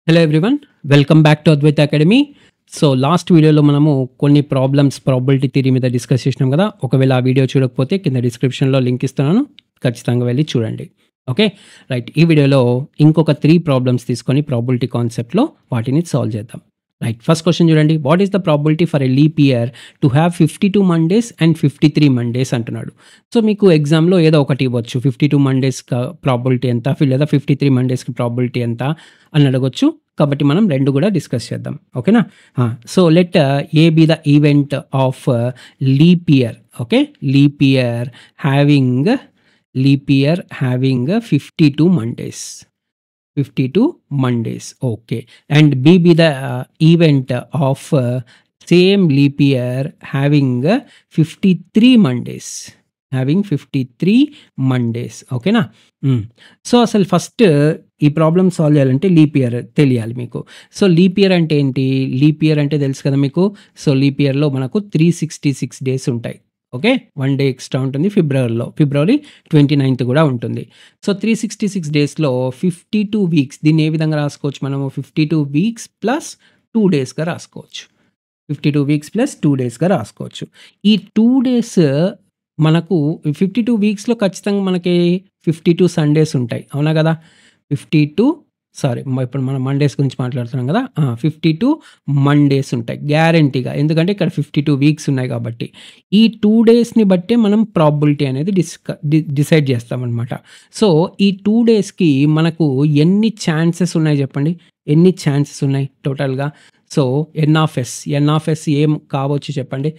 Hello everyone, welcome back to Advaita academy. So last వీడియోలో మనము కొన్ని ప్రాబబిలిటీ థియరీ మీద డిస్కస్ చేసినాం కదా. ఒకవేళ ఆ వీడియో చూడకపోతే కింద డిస్క్రిప్షన్లో లింక్ ఇస్తున్నాను, ఖచ్చితంగా వెళ్ళి చూడండి. Okay right. ఈ వీడియోలో ఇంకొక 3 ప్రాబ్లమ్స్ తీసుకొని ప్రాబబిలిటీ కాన్సెప్ట్లో వాటిని సాల్వ్ చేద్దాం. రైట్, ఫస్ట్ క్వశ్చన్ చూడండి. What is the probability for a leap year to have 52 Mondays and 53 Mondays అంటున్నాడు. సో మీకు ఎగ్జామ్లో ఏదో ఒకటి ఇవ్వచ్చు. 52 మండేస్ ప్రాబబిలిటీ ఎంత, లేదా 53 మండేస్కి ప్రాబబిలిటీ ఎంత అని అడగొచ్చు. కాబట్టి మనం రెండు కూడా డిస్కస్ చేద్దాం. ఓకేనా. So let A B the event of leap year. Okay, leap year having 52 Mondays. 52 Mondays. Okay. And B be the event of same leap year having 53 Mondays. Having 53 Mondays. Okay na? So అసలు first ఈ problem solve చేయాలంటే leap year తెలియాలి మీకు. So leap year అంటే ఏంటి? Leap year అంటే తెలుసు కదా మీకు. సో లీప్ ఇయర్లో మనకు 366 డేస్ ఉంటాయి. ఓకే, 1 డే ఎక్స్ట్రా ఉంటుంది ఫిబ్రవరి 29th కూడా ఉంటుంది. సో 366 డేస్లో 52 వీక్స్, దీన్ని ఏ విధంగా రాసుకోవచ్చు మనము? 52 వీక్స్ ప్లస్ 2 డేస్గా రాసుకోవచ్చు. 52 వీక్స్ ప్లస్ 2 డేస్గా రాసుకోవచ్చు. ఈ 2 డేస్ మనకు 52 వీక్స్లో ఖచ్చితంగా మనకి 52 సండేస్ ఉంటాయి, అవునా కదా. ఇప్పుడు మనం మండేస్ గురించి మాట్లాడుతున్నాం కదా. 52 మండేస్ ఉంటాయి గ్యారంటీగా, ఎందుకంటే ఇక్కడ 52 వీక్స్ ఉన్నాయి కాబట్టి. ఈ 2 డేస్ని బట్టే మనం ప్రాబబిలిటీ అనేది డిసైడ్ చేస్తామన్నమాట. సో ఈ 2 డేస్కి మనకు ఎన్ని ఛాన్సెస్ ఉన్నాయి చెప్పండి? ఎన్ని ఛాన్సెస్ ఉన్నాయి టోటల్గా? సో ఎన్ ఆఫ్ ఎస్ ఏం కావచ్చు చెప్పండి?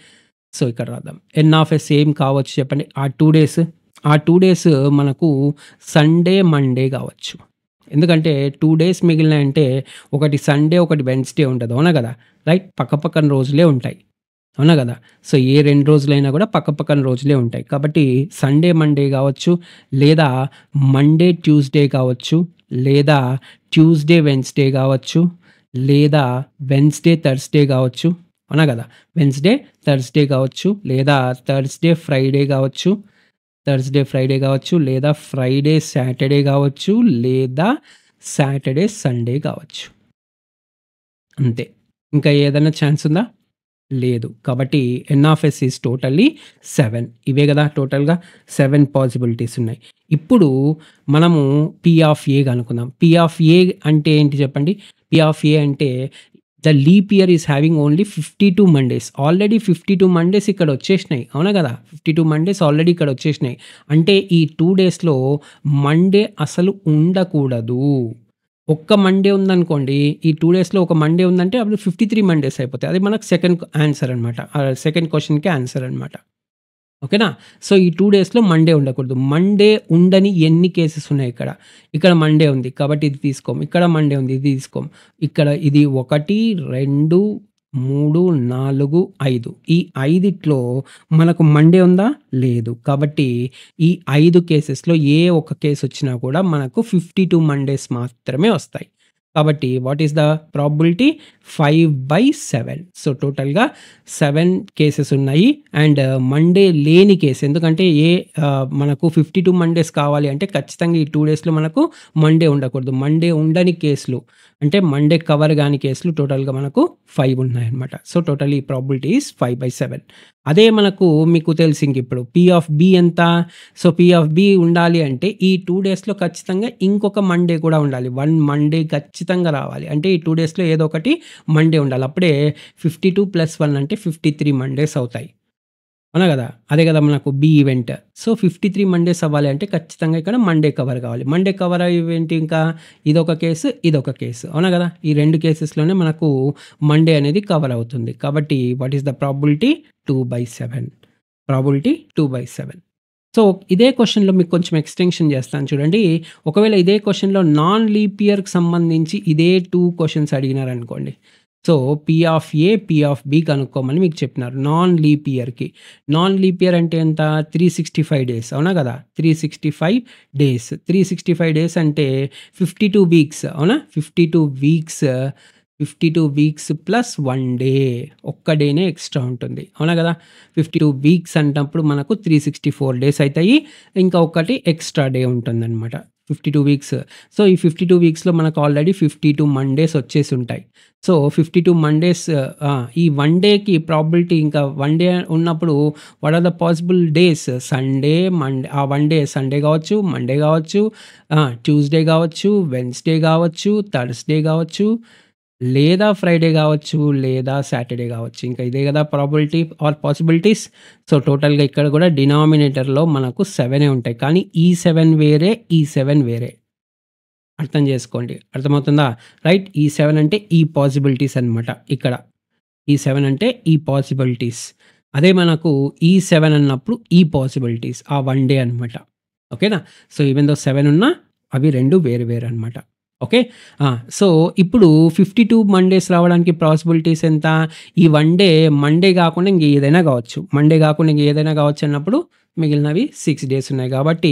సో ఇక్కడ రాద్దాం. ఎన్.ఆఫ్.ఎస్ ఏం కావచ్చు చెప్పండి? ఆ 2 డేస్ మనకు సండే మండే కావచ్చు. ఎందుకంటే 2 డేస్ మిగిలినాయంటే ఒకటి సండే ఒకటి వెన్స్డే ఉంటుంది, అవునా కదా. రైట్, పక్కపక్కన రోజులే ఉంటాయి, అవునా కదా. సో ఏ 2 రోజులైనా కూడా పక్కపక్కన రోజులే ఉంటాయి. కాబట్టి సండే మండే కావచ్చు, లేదా మండే ట్యూస్డే కావచ్చు, లేదా ట్యూస్డే వెన్స్డే కావచ్చు, లేదా వెన్స్డే థర్స్డే కావచ్చు, అవునా కదా. వెన్స్డే థర్స్డే కావచ్చు, లేదా థర్స్డే ఫ్రైడే కావచ్చు, లేదా ఫ్రైడే సాటర్డే కావచ్చు, లేదా సాటర్డే సండే కావచ్చు. అంతే, ఇంకా ఏదైనా ఛాన్స్ ఉందా? లేదు. కాబట్టి ఎన్.ఆఫ్.ఎస్ ఈజ్ టోటల్లీ 7. ఇవే కదా టోటల్గా 7 పాసిబిలిటీస్ ఉన్నాయి. ఇప్పుడు మనము P(a) కనుక్కుందాం. P(a) అంటే ఏంటి చెప్పండి? P(a) అంటే the leap year is having only 52 Mondays. Already 52 Mondays ఇక్కడ వచ్చేసినాయి, అవునా కదా. 52 మండేస్ ఆల్రెడీ ఇక్కడ వచ్చేసినాయి. అంటే ఈ 2 డేస్లో మండే అసలు ఉండకూడదు. ఒక్క మండే ఉందనుకోండి, ఈ 2 డేస్లో ఒక మండే ఉందంటే అప్పుడు 53 మండేస్ అయిపోతాయి. అది మనకు సెకండ్ ఆన్సర్ అనమాట, సెకండ్ క్వశ్చన్కి ఆన్సర్ అనమాట. ఓకేనా. సో ఈ 2 డేస్లో మండే ఉండకూడదు. మండే ఉండని ఎన్ని కేసెస్ ఉన్నాయి? ఇక్కడ మండే ఉంది కాబట్టి ఇది తీసుకోం. ఇక్కడ మండే ఉంది, ఇది తీసుకోం. ఇక్కడ ఇది 1 2 3 4 5. ఈ 5లో మనకు మండే ఉందా? లేదు. కాబట్టి ఈ 5 కేసెస్లో ఏ ఒక్క కేసు వచ్చినా కూడా మనకు 52 మండేస్ మాత్రమే వస్తాయి. కాబట్టి what is the probability? 5/7. So టోటల్గా 7 కేసెస్ ఉన్నాయి. అండ్ మండే లేని కేసు, ఎందుకంటే మనకు 52 మండేస్ కావాలి అంటే ఖచ్చితంగా ఈ 2 డేస్లో మనకు మండే ఉండకూడదు. మండే ఉండని కేసులు అంటే మండే కవర్ కాని కేసులు టోటల్గా మనకు 5 ఉన్నాయన్నమాట. సో టోటల్ ఈ ప్రాబబిలిటీ ఈస్ 5/7. అదే మనకు మీకు తెలిసి ఇంక ఇప్పుడు P(b) ఎంత? సో P(b) ఉండాలి అంటే ఈ 2 డేస్లో ఖచ్చితంగా ఇంకొక మండే కూడా ఉండాలి. 1 మండే ఖచ్చితంగా రావాలి. అంటే ఈ 2 డేస్లో ఏదో ఒకటి మండే ఉండాలి. అప్పుడే 52 + 1 అంటే 53 మండేస్ అవుతాయి, అవునా కదా. అదే కదా మనకు బి ఈవెంట్. సో 53 మండేస్ అవ్వాలి అంటే ఖచ్చితంగా ఇక్కడ మండే కవర్ కావాలి. మండే కవర్ ఈవెంట్ ఇంకా ఇదొక కేసు, ఇదొక కేసు, అవునా కదా. ఈ 2 కేసెస్లోనే మనకు మండే అనేది కవర్ అవుతుంది. కాబట్టి what is the probability? 2/7. Probability 2/7. So ఇదే క్వశ్చన్లో మీకు కొంచెం ఎక్స్టెన్షన్ చేస్తాను చూడండి. ఒకవేళ ఇదే క్వశ్చన్లో నాన్ లీప్ ఇయర్కి సంబంధించి ఇదే 2 క్వశ్చన్స్ అడిగినారనుకోండి. సో P(a), P(b) కనుక్కోమని మీకు చెప్పినారు నాన్ లీప్ ఇయర్కి. నాన్ లీప్ ఇయర్ అంటే ఎంత? 365 డేస్, అవునా కదా. 365 డేస్. 365 డేస్ అంటే 52 వీక్స్, అవునా. 52 వీక్స్ ప్లస్ 1 డే, ఒక్క డేనే ఎక్స్ట్రా ఉంటుంది, అవునా కదా. 52 వీక్స్ అంటప్పుడు మనకు 364 డేస్ అవుతాయి. ఇంకా ఒకటి ఎక్స్ట్రా డే ఉంటుందన్నమాట. 52 వీక్స్. సో, ఈ 52 వీక్స్‌లో మనకు ఆల్రెడీ 52 మండేస్ వచ్చేసుంటాయి. సో, 52 మండేస్ ఈ 1 డేకి ప్రాబబిలిటీ ఇంకా 1 డే ఉన్నప్పుడు what are the possible days? Sunday, Monday, ఆ 1 డే సండే కావచ్చు, మండే కావచ్చు, ట్యూస్‌డే కావచ్చు, వెడ్నెస్‌డే కావచ్చు, థర్స్‌డే కావచ్చు, లేదా ఫ్రైడే కావచ్చు, లేదా సాటర్డే కావచ్చు. ఇంకా ఇదే కదా ప్రాబబిలిటీ ఆర్ పాసిబిలిటీస్. సో, టోటల్‌గా ఇక్కడ కూడా డినామినేటర్‌లో మనకు 7 ఉంటాయి. కానీ ఈ 7 వేరే, ఈ 7 వేరే. అర్థం చేసుకోండి. అర్థమవుతుందా? రైట్. ఈ 7 అంటే ఈ పాసిబిలిటీస్ అనమాట ఇక్కడ. ఈ 7 అంటే ఈ పాసిబిలిటీస్. అదే మనకు ఈ 7 అన్నప్పుడు ఈ పాసిబిలిటీస్. ఆ 1 డే అనమాట. ఓకేనా? సో, ఈవెన్ దో 7 ఉన్నా అవి 2 వేరు వేరు అనమాట. ఓకే. సో, ఇప్పుడు 52 మండేస్ రావడానికి పాసిబిలిటీస్ ఎంత? ఈ 1 డే మండే కాకుండా ఇంక ఏదైనా కావచ్చు. మండే కాకుండా ఇంక ఏదైనా కావచ్చు అన్నప్పుడు మిగిలినవి 6 డేస్ ఉన్నాయి కాబట్టి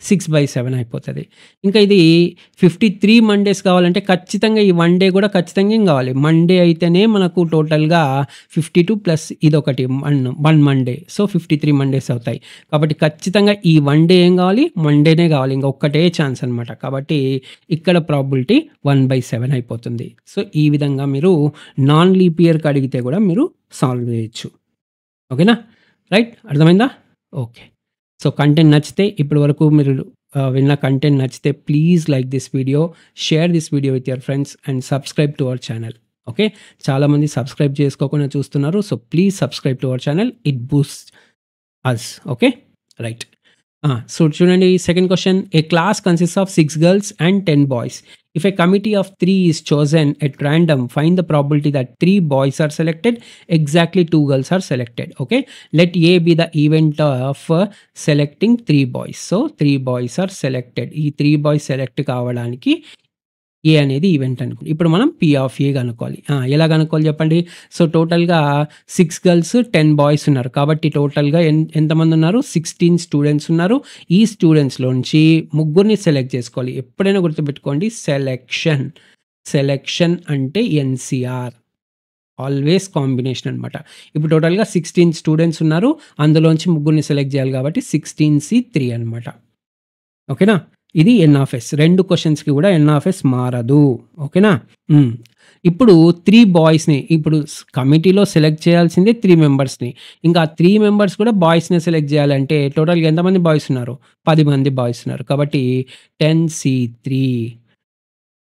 6/7 అయిపోతది. ఇంకా ఇది 53 మండేస్ కావాలంటే ఖచ్చితంగా ఈ 1 డే కూడా ఖచ్చితంగా ఏం కావాలి? మండే అయితేనే మనకు టోటల్‌గా 52 ప్లస్ ఇదొకటి 1 మండే. సో, 53 మండేస్ అవుతాయి. కాబట్టి ఖచ్చితంగా ఈ 1 డే ఏం కావాలి? మండేనే కావాలి. ఇంక ఒక్కటే ఛాన్స్ అనమాట. కాబట్టి ఇక్కడ ప్రాబబిలిటీ 1/7 అయిపోతుంది. సో, ఈ విధంగా మీరు నాన్ లీప్ ఇయర్‌కి అడిగితే కూడా మీరు సాల్వ్ చేయొచ్చు. ఓకేనా? రైట్. అర్థమైందా? ఓకే. సో, కంటెంట్ నచ్చితే ఇప్పటి వరకు మీరు విన్న కంటెంట్ నచ్చితే please like this video, share this video with your friends and subscribe to our channel. Okay. చాలామంది సబ్స్క్రైబ్ చేసుకోకుండా చూస్తున్నారు. So, please subscribe to our channel. It boosts us. Okay. Right. So, చూడండి second question. A class consists of 6 girls and 10 boys. If a committee of 3 is chosen at random, find the probability that 3 boys are selected, exactly 2 girls are selected. Okay. Let A be the event of selecting 3 boys. So, 3 boys are selected. ఈ 3 boys select కావడానికి ఏ అనేది event అనుకోండి. ఇప్పుడు మనం P of ఏ కనుక్కోవాలి. ఎలా కనుక్కోవాలి చెప్పండి? సో, టోటల్‌గా 6 గర్ల్స్ 10 బాయ్స్ ఉన్నారు. కాబట్టి టోటల్‌గా ఎంతమంది ఉన్నారు? 16 స్టూడెంట్స్ ఉన్నారు. ఈ స్టూడెంట్స్‌లోంచి ముగ్గురిని సెలెక్ట్ చేసుకోవాలి. ఎప్పుడైనా గుర్తుపెట్టుకోండి సెలెక్షన్. సెలెక్షన్ అంటే ఎన్‌సిఆర్. ఆల్వేస్ కాంబినేషన్ అనమాట. ఇప్పుడు టోటల్‌గా 16 స్టూడెంట్స్ ఉన్నారు. అందులోంచి ముగ్గురిని సెలెక్ట్ చేయాలి కాబట్టి 16C3 అనమాట. ఓకేనా? ఇది ఎన్ఆఫ్ఎస్. 2 క్వెషన్స్‌కి కూడా ఎన్ఆఫ్ఎస్ మారదు. ఓకేనా? ఇప్పుడు 3 బాయ్స్‌ని ఇప్పుడు కమిటీలో సెలెక్ట్ చేయాల్సిందే 3 మెంబర్స్‌ని. ఇంకా ఆ 3 మెంబర్స్ కూడా బాయ్స్‌నే సెలెక్ట్ చేయాలంటే టోటల్‌గా ఎంతమంది బాయ్స్ ఉన్నారు? 10 మంది బాయ్స్ ఉన్నారు. కాబట్టి 10C3.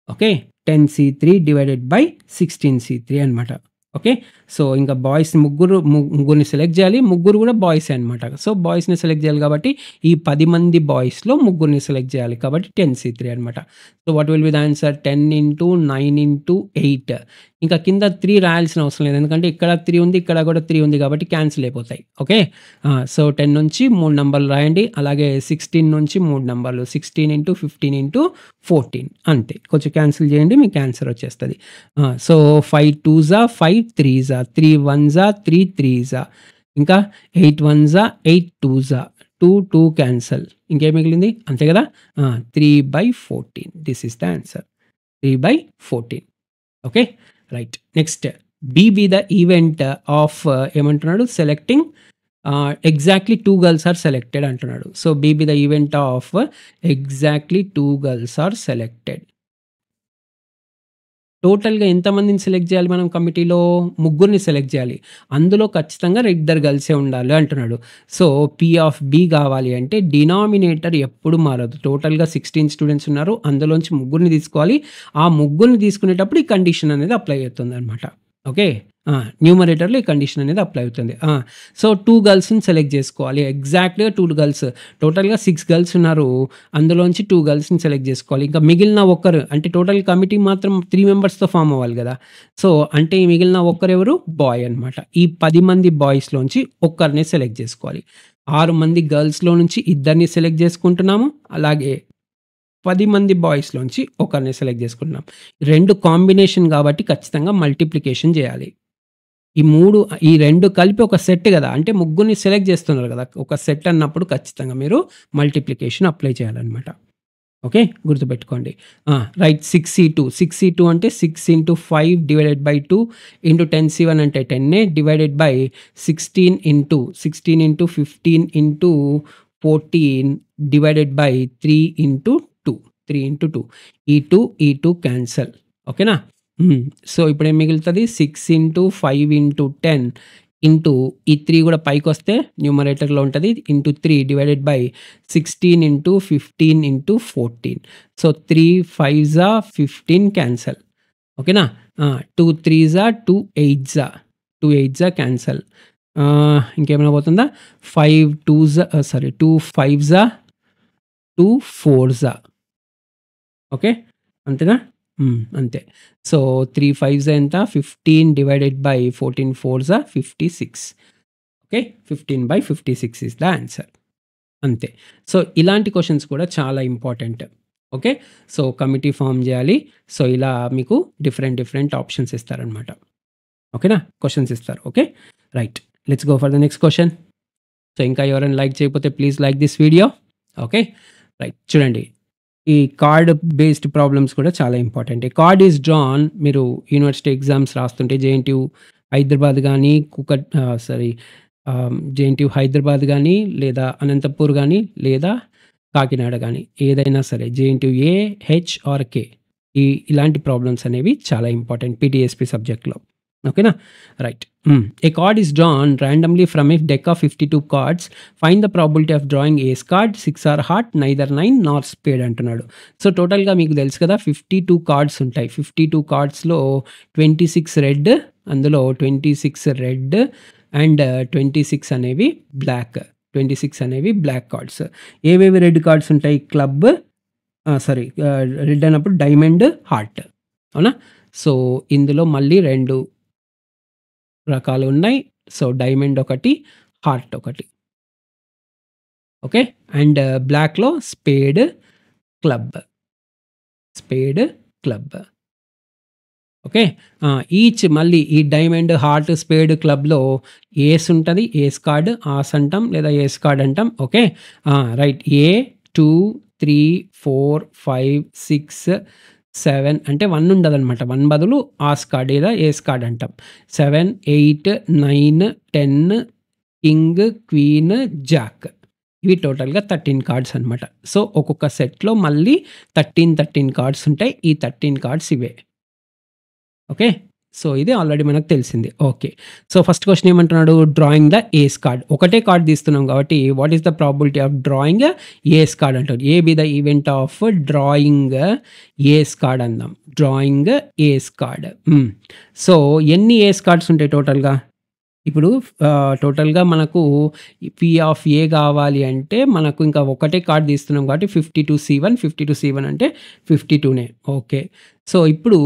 Okay. 10C3 divided by 16C3 అనమాట. ఓకే. సో, ఇంకా బాయ్స్ ముగ్గురిని సెలెక్ట్ చేయాలి. ముగ్గురు కూడా బాయ్సే అనమాట. సో, బాయ్స్‌ని సెలెక్ట్ చేయాలి కాబట్టి ఈ 10 మంది బాయ్స్‌లో ముగ్గురిని సెలెక్ట్ చేయాలి. కాబట్టి 10C3 అనమాట. So, what will be the answer? 10 into 9 into 8. ఇంకా కింద 3 రాయాల్సిన అవసరం లేదు. ఎందుకంటే ఇక్కడ 3 ఉంది, ఇక్కడ కూడా 3 ఉంది కాబట్టి క్యాన్సిల్ అయిపోతాయి. ఓకే. సో, 10 నుంచి 3 నంబర్లు రాయండి. అలాగే 16 నుంచి 3 నంబర్లు 16 ఇంటూ 15 ఇంటూ 14 అంతే. కొంచెం క్యాన్సిల్ చేయండి మీకు ఆన్సర్ వచ్చేస్తది. సో, 5 2జా 5 3జా 3 1జా 3 3జా ఇంకా 8 1జా 8 2జా 2 2 క్యాన్సల్. ఇంకేం మిగిలింది? అంతే కదా. 3/14. This is the answer. 3/14. Okay. Right. Next B the event of ఏమంటున్నాడు? Selecting exactly 2 girls are selected అంటున్నాడు. So, B the event of exactly 2 girls are selected. టోటల్‌గా ఎంతమందిని సెలెక్ట్ చేయాలి మనం కమిటీలో? ముగ్గురిని సెలెక్ట్ చేయాలి. అందులో ఖచ్చితంగా 2 గర్ల్సే ఉండాలి అంటున్నాడు. సో, పి ఆఫ్ బి కావాలి అంటే డినామినేటర్ ఎప్పుడు మారదు. టోటల్‌గా 16 స్టూడెంట్స్ ఉన్నారు. అందులోంచి ముగ్గురిని తీసుకోవాలి. ఆ ముగ్గురిని తీసుకునేటప్పుడు ఈ కండిషన్ అనేది అప్లై అవుతుందనమాట. ఓకే. న్యూమరేటర్‌లో ఈ కండిషన్ అనేది అప్లై అవుతుంది. సో, 2 గర్ల్స్‌ని సెలెక్ట్ చేసుకోవాలి. ఎగ్జాక్ట్‌గా 2 గర్ల్స్. టోటల్‌గా 6 గర్ల్స్ ఉన్నారు. అందులోంచి 2 గర్ల్స్‌ని సెలెక్ట్ చేసుకోవాలి. ఇంకా మిగిలిన ఒక్కరు అంటే టోటల్ కమిటీ మాత్రం 3 మెంబర్స్‌తో ఫార్మ్ అవ్వాలి కదా. సో, అంటే ఈ మిగిలిన ఒక్కరెవరు? బాయ్ అనమాట. ఈ 10 మంది బాయ్స్‌లోంచి ఒక్కరిని సెలెక్ట్ చేసుకోవాలి. 6 మంది గర్ల్స్‌లో నుంచి ఇద్దరిని సెలెక్ట్ చేసుకుంటున్నాము. అలాగే 10 మంది బాయ్స్‌లోంచి ఒకరిని సెలెక్ట్ చేసుకుంటున్నాం. 2 కాంబినేషన్ కాబట్టి ఖచ్చితంగా మల్టిప్లికేషన్ చేయాలి. ఈ 2 కలిపి ఒక సెట్ కదా. అంటే ముగ్గురిని సెలెక్ట్ చేస్తున్నారు కదా. ఒక సెట్ అన్నప్పుడు ఖచ్చితంగా మీరు మల్టిప్లికేషన్ అప్లై చేయాలన్నమాట. ఓకే. గుర్తుపెట్టుకోండి. రైట్. 6C2 అంటే 6 into 5 divided by 2 into 10C1 అంటే 10 divided by 16 into 15 into 14 divided by 3 into 2. 3 into 2 ఈ 2 క్యాన్సల్ ఓకేనా. సో ఇప్పుడేం మిగులుతుంది 6 ఇంటూ 5 ఇంటూ 10 ఇంటూ ఈ 3 కూడా పైకి వస్తే న్యూమరేటర్లో ఉంటుంది into 3 divided by 16 into 15 into 14. So 3 5s 15 cancel ఓకేనా. 2 3s 2 8s 2 8s క్యాన్సల్. ఇంకేమైనా పోతుందా 5 2s 2 5s 2 4s ఓకే అంతేనా. అంతే. సో 3 5s ఎంత 15 divided by 14 4s 56 okay 15/56 is the answer అంతే. సో ఇలాంటి క్వశ్చన్స్ కూడా చాలా important okay. So committee form చేయాలి. సో ఇలా మీకు డిఫరెంట్ ఆప్షన్స్ ఇస్తారనమాట ఓకేనా, క్వశ్చన్స్ ఇస్తారు okay. Right, let's go for the next question. So ఇంకా ఎవరైనా లైక్ చేయకపోతే please like this video okay. Right, చూడండి ఈ కార్డ్ బేస్డ్ ప్రాబ్లమ్స్ కూడా చాలా important. A card is drawn, మీరు యూనివర్సిటీ ఎగ్జామ్స్ రాస్తుంటే జేఎన్టీయూ హైదరాబాద్ కానీ జేఎన్టీయూ హైదరాబాద్ కానీ లేదా అనంతపూర్ కానీ లేదా కాకినాడ కానీ ఏదైనా సరే జేఎన్టీయూ ఏ హెచ్ ఆర్ కే ఇలాంటి ప్రాబ్లమ్స్ అనేవి చాలా ఇంపార్టెంట్ పీటీఎస్పీ సబ్జెక్ట్లో ఓకేనా. Right, A card is drawn randomly from a deck of 52 cards. Find the probability of drawing ace card, 6 are heart, neither 9 nor spade అంటున్నాడు. సో టోటల్గా మీకు తెలుసు కదా 52 కార్డ్స్ ఉంటాయి. 52 కార్డ్స్లో 26 రెడ్, అందులో 26 రెడ్ అండ్ 26 అనేవి బ్లాక్. 26 అనేవి బ్లాక్ కార్డ్స్. ఏవేవి రెడ్ కార్డ్స్ ఉంటాయి, క్లబ్ రెడ్ అన్నప్పుడు డైమండ్ హార్ట్ అవునా. సో ఇందులో మళ్ళీ 2 రకాలు ఉన్నాయి. సో డైమండ్ ఒకటి, హార్ట్ ఒకటి ఓకే. అండ్ బ్లాక్లో స్పేడ్ క్లబ్ ఓకే. ఈచ్ మళ్ళీ ఈ డైమండ్ హార్ట్ స్పేడ్ క్లబ్లో ఏస్ ఉంటుంది, ఏస్ కార్డ్ ఆస్ అంటాం లేదా ఏస్ కార్డ్ అంటాం ఓకే. రైట్, ఏ 2 3 4 5 6 7 అంటే 1 ఉండదు అనమాట. 1 బదులు ఆస్ కార్డ్ లేదా ఏస్ కార్డ్ అంటాం. 7 8 9 10 కింగ్ క్వీన్ జాక్ ఇవి టోటల్గా 13 కార్డ్స్ అనమాట. సో ఒక్కొక్క సెట్లో మళ్ళీ 13 కార్డ్స్ ఉంటాయి. ఈ 13 కార్డ్స్ ఇవే ఓకే. సో ఇది ఆల్రెడీ మనకు తెలిసింది ఓకే. సో ఫస్ట్ క్వశ్చన్ ఏమంటున్నాడు, డ్రాయింగ్ ద ఏస్ కార్డ్. ఒకటే కార్డ్ తీస్తున్నాం కాబట్టి what is the probability of drawing ace card అంటాడు. A B the event of drawing ace card అందాం. Drawing ace card. సో ఎన్ని ఏస్ కార్డ్స్ ఉంటాయి టోటల్గా, ఇప్పుడు టోటల్గా మనకు పి ఆఫ్ ఏ కావాలి అంటే మనకు ఇంకా ఒకటే కార్డ్ తీస్తున్నాం కాబట్టి 52C1 అంటే 52నే ఓకే. సో ఇప్పుడు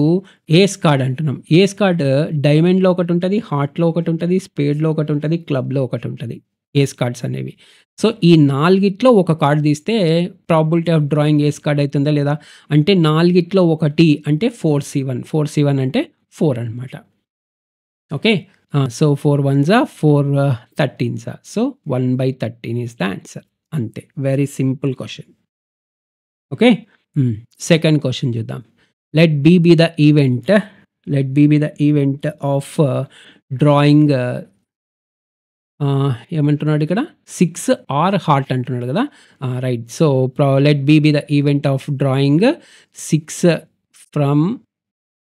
ఏస్ కార్డ్ అంటున్నాం. ఏస్ కార్డ్ డైమండ్లో ఒకటి ఉంటుంది, హార్ట్లో ఒకటి ఉంటుంది, స్పేడ్లో ఒకటి ఉంటుంది, క్లబ్లో ఒకటి ఉంటుంది ఏస్ కార్డ్స్ అనేవి. సో ఈ 4గిట్లో ఒక కార్డ్ తీస్తే probability of drawing ace card అవుతుందా లేదా అంటే 4గిట్లో ఒకటి అంటే 4C1 అంటే 4 అనమాట okay. So 4 1s 4 13s. So 1/13 is the answer అంతే. Very simple question okay. Second question చూద్దాం. Let B be the event of drawing ఏమంటున్నాడు ఇక్కడ 6 ఆర్ హార్ట్ అంటున్నాడు కదా. Right, so let B the event of drawing 6 from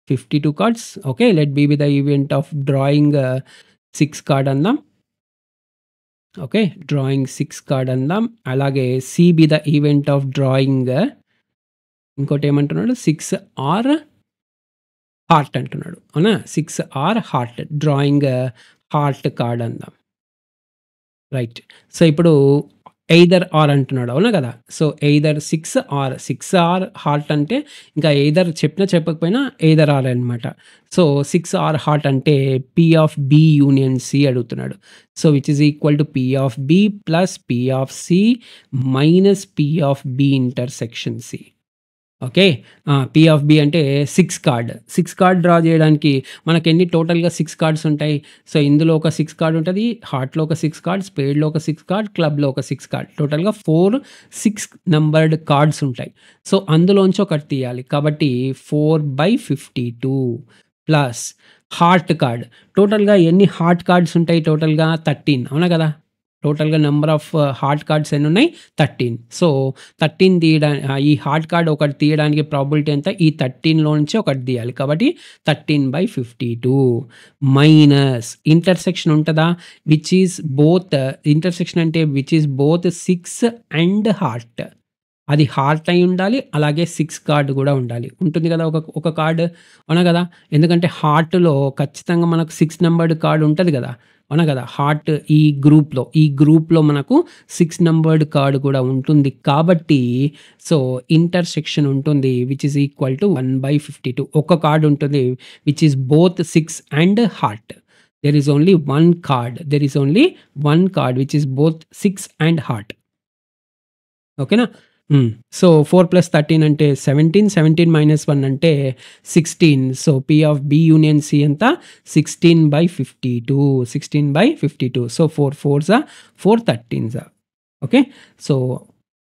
52 cards okay. Let B the event of drawing 6 card అందాం okay. Drawing 6 card అందాం. అలాగే C be the event of drawing ఇంకోటి ఏమంటున్నాడు 6 or heart అంటున్నాడు అవునా. 6 or heart, drawing heart card అందాం right. So ఇప్పుడు either or అంటున్నాడు అవునా కదా. సో ఎయిదర్ 6 ఆర్ హార్ట్ అంటే ఇంకా ఎయిదర్ చెప్పకపోయినా ఎయిదర్ ఆర్ అనమాట. సో 6 ఆర్ హార్ట్ అంటే P of B union C అడుగుతున్నాడు. So which is equal to P of B plus P of C minus P of B intersection C okay. P of B అంటే 6 card draw చేయడానికి మనకి ఎన్ని టోటల్గా 6 cards ఉంటాయి. So ఇందులో ఒక 6 card ఉంటుంది, హార్ట్లో ఒక 6 కార్డ్, స్పేడ్లో ఒక 6 కార్డ్, క్లబ్లో ఒక 6 కార్డ్, టోటల్గా 6 నంబర్డ్ కార్డ్స్ ఉంటాయి. సో అందులోంచి ఒకటి తీయాలి కాబట్టి 4/52 ప్లస్ హార్ట్ కార్డ్. టోటల్గా ఎన్ని హార్ట్ కార్డ్స్ ఉంటాయి, టోటల్గా 13 అవునా కదా. టోటల్‌గా నంబర్ ఆఫ్ హార్ట్ కార్డ్స్ ఎన్నున్నాయి? 13. సో, 13 ఈ హార్ట్ కార్డ్ ఒకటి తీయడానికి ప్రాబబిలిటీ ఎంత? ఈ 13లో నుంచి ఒకటి తీయాలి. కాబట్టి 13/52 మైనస్ ఇంటర్సెక్షన్ ఉంటదా? విచ్ ఈస్ బోత్ ఇంటర్సెక్షన్ అంటే which is both 6 and heart. అది హార్ట్ అయి ఉండాలి. అలాగే 6 కార్డ్ గూడా ఉండాలి. ఉంటుంది గదా! ఒక కార్డ్. అవునా గదా! ఎందుకంటే హార్ట్‌లో ఖచ్చితంగా మనకు 6 నంబర్డ్ కార్డ్ ఉంటది గదా! అవునా గదా! హార్ట్ ఈ గ్రూప్‌లో మనకు 6 నంబర్డ్ కార్డ్ కూడా ఉంటుంది కాబట్టి సో, ఇంటర్సెక్షన్ ఉంటుంది విచ్ ఈస్ ఈక్వల్ టు 1/52. ఒక కార్డ్ ఉంటుంది which is both 6 and heart. There is only one card which is both 6 and heart. ఓకేనా? సో, 4 + 13 అంటే 17. 17 - 1 అంటే 16. So, P of B union C ఎంత? 16/52. So, 4 4s 4 13s. Okay. So,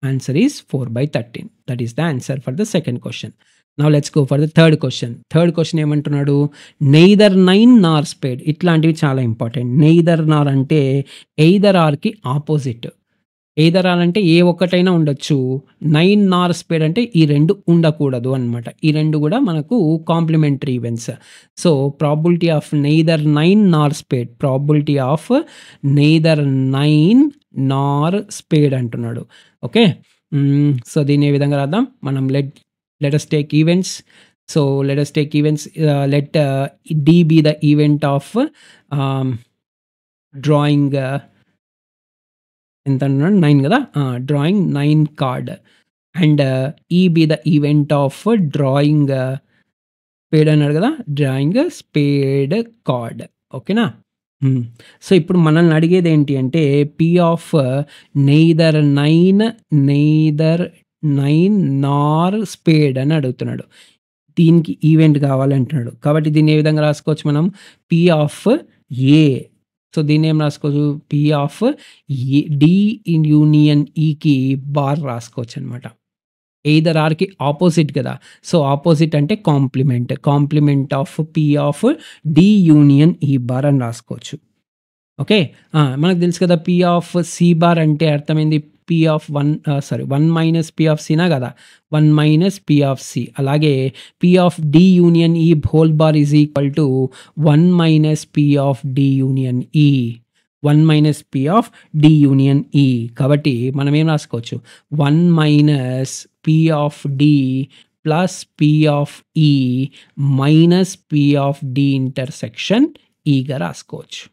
answer is 4/13. That is the answer for the second question. Now let's go for the third question. Third question ఏమంటున్నాడు? Neither 9 nor spade. ఇట్లాంటివి చాలా important. Neither నార్ అంటే either ఆర్‌కి opposite. Either are అంటే ఏ ఒక్కటైనా ఉండొచ్చు. 9 nor spade అంటే ఈ 2 ఉండకూడదు అన్నమాట. ఈ 2 గూడా మనకు complementary events. So, probability of neither 9 nor spade. Probability of neither 9 nor spade అంటున్నాడు. ఓకే. సో, దీన్ని ఏ విధంగా రాద్దాం? మనం let us take events. So, let us take events. Let D be the event of drawing ఎంత అన్నాడు? 9 గదా! Drawing 9 card and E be the event of drawing spade అన్నాడు గదా! Drawing spade card. ఓకేనా? సో, ఇప్పుడు మనల్ని అడిగేదేంటి అంటే P of neither 9 nor spade అని అడుగుతున్నాడు. దీనికి ఈవెంట్ కావాలంటున్నాడు. కాబట్టి దీన్ని ఏ విధంగా రాసుకోవచ్చు మనం? P of A. సో, దీన్ని ఏం రాసుకోవచ్చు? P ఆఫ్ D యూనియన్ Eకి బార్ రాసుకోవచ్చనమాట. ఎయిదర్ ఆర్‌కి ఆపోజిట్ గదా! సో, ఆపోజిట్ అంటే complement of P of D union E bar అని రాసుకోవచ్చు. ఓకే. మనకు తెలుసు కదా! P ఆఫ్ C బార్ అంటే అర్థమైంది. 1 మైనస్ P ఆఫ్ Cనా గదా! 1 మైనస్ P ఆఫ్ C. అలాగే P of D union E whole bar is equal to 1 minus P of D union E. 1 minus P of D union E. కాబట్టి మనం ఏం రాసుకోవచ్చు? 1 minus P of D plus P of E minus P of D intersection Eగా రాసుకోవచ్చు.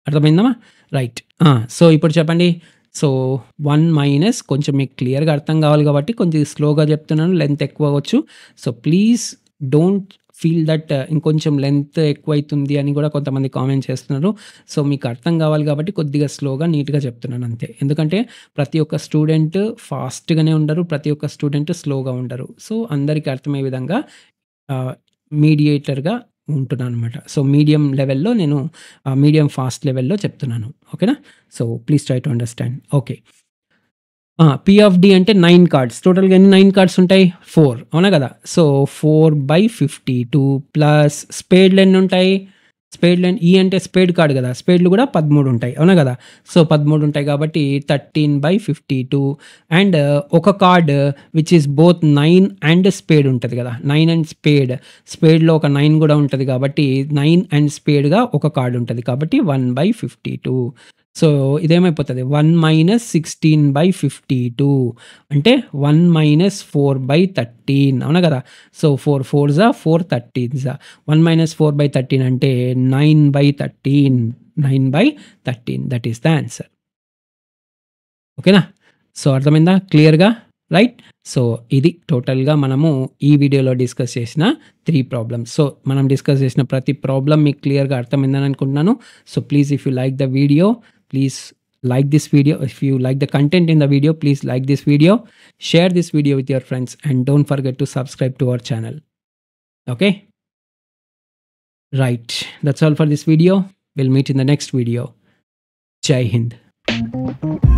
అర్థమైందమ్మా? Right. So, ఇప్పుడు చెప్పండి. So, 1 minus కొంచెం మీకు క్లియర్‌గా అర్థం కావాలి కాబట్టి కొంచెం స్లోగా చెప్తున్నాను. లెంత్ ఎక్కువ అవ్వచ్చు. So, please don't feel that ఇంకొంచెం లెంత్ ఎక్కువైతుంది అని కూడా కొంతమంది కామెంట్ చేస్తున్నారు. సో, మీకు అర్థం కావాలి కాబట్టి కొద్దిగా స్లోగా నీట్‌గా చెప్తున్నాను అంతే. ఎందుకంటే ప్రతి ఒక్క స్టూడెంట్ ఫాస్ట్‌గానే ఉండరు. ప్రతి ఒక్క స్టూడెంట్ స్లోగా ఉండరు. సో, అందరికీ అర్థమయ్యే విధంగా మీడియేటర్‌గా ఉంటున్నాననమాట. సో, మీడియం లెవెల్‌లో నేను మీడియం ఫాస్ట్ లెవెల్‌లో చెప్తున్నాను. ఓకేనా? So, please try to understand. Okay. P of D అంటే 9 కార్డ్స్. టోటల్‌గా ఎన్ని 9 కార్డ్స్ ఉంటాయి? 4. అవునా గదా! సో, 4/52 ప్లస్ స్పేడ్‌లు ఎన్నుంటాయి? E అంటే స్పేడ్ కార్డ్ గదా! స్పేడ్‌లు గూడా 13 ఉంటాయి. అవునా గదా! సో, 13 ఉంటాయి కాబట్టి 13/52 అండ్ ఒక card which is both 9 and spade ఉంటది గదా! 9 అండ్ స్పేడ్‌లో ఒక 9 గూడా ఉంటది కాబట్టి 9 అండ్ స్పేడ్‌గా ఒక కార్డ్ ఉంటది. కాబట్టి 1/52. సో, ఇదేమైపోతది? 1 మైనస్ 16/52 అంటే 1 మైనస్ 4/13. అవునా గదా! So, 4 4s 4 13s. 1 మైనస్ 4/13 అంటే 9/13. 9/13 దట్ ఈస్ ద ఆన్సర్. ఓకేనా? సో, అర్థమైందా క్లియర్‌గా? రైట్. సో, ఇది టోటల్‌గా మనము ఈ వీడియోలో డిస్కస్ చేసిన 3 ప్రాబ్లమ్స్. సో, మనం డిస్కస్ చేసిన ప్రతి ప్రాబ్లమ్ మీకు క్లియర్‌గా అర్థమైందని అనుకుంటున్నాను. So, please if you like the video, please like this video. If you like the content in the video, please like this video, share this video with your friends, and don't forget to subscribe to our channel. Okay? Right. That's all for this video. We'll meet in the next video. Jai Hind.